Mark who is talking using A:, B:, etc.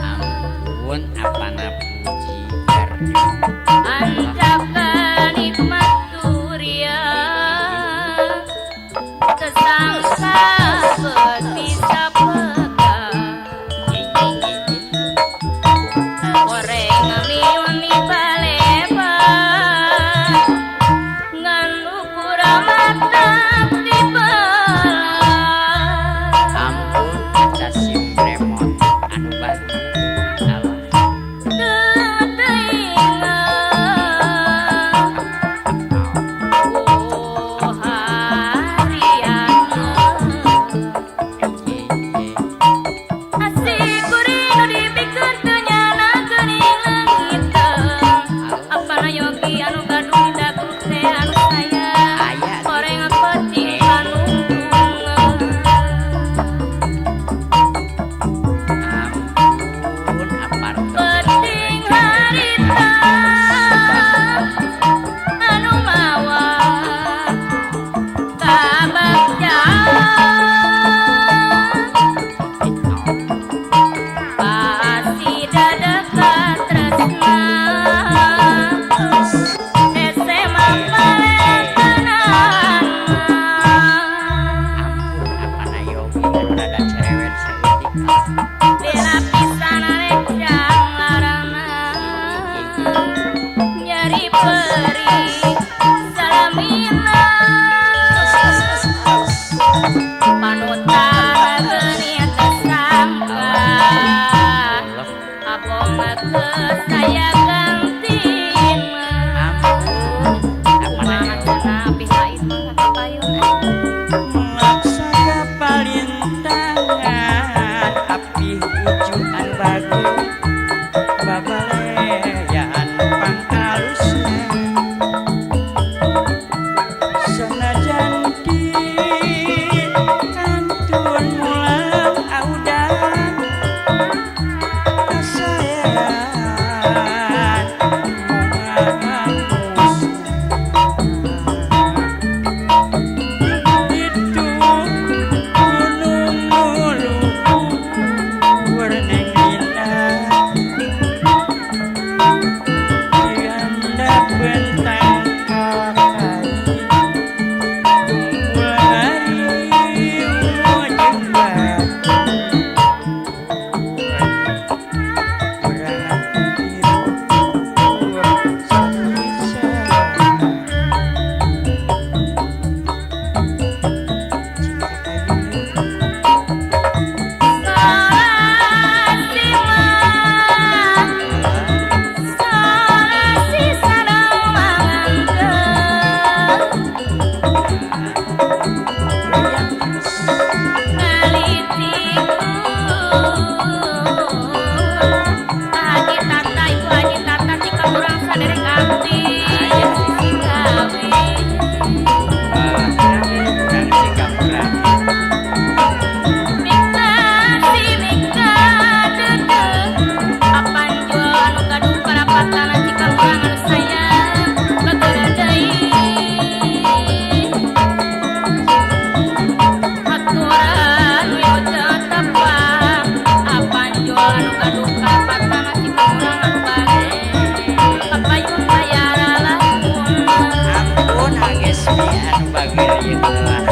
A: Ampun apana puji karnya
B: Ancakan nikmat durian kesangka bisa pegang goreng miuni baleban ngan ukuran mata dibelah
A: ampun stasiun remote anu bagi salah ampun apar
B: Penting harita anu mawa kabagjan pasti dadakan tresna SMA paletenan
A: ampun apana yogi anu rada cerewet saeutik
B: dilapisan recang larana nyari peri salamina panutan geuning kesangka abong saya gantina
A: ampun apana yogi
B: pihak itu kapayun
A: Maksaya palintangan api ujuan bagu babalean pangalusna senajan di kantun mulang audan kasayan mengamus itu gunung mulu warneng indah dianda bentang kakai mulai wujud batu berangan biru sepisah ampun agesmi anu bagir ieu lah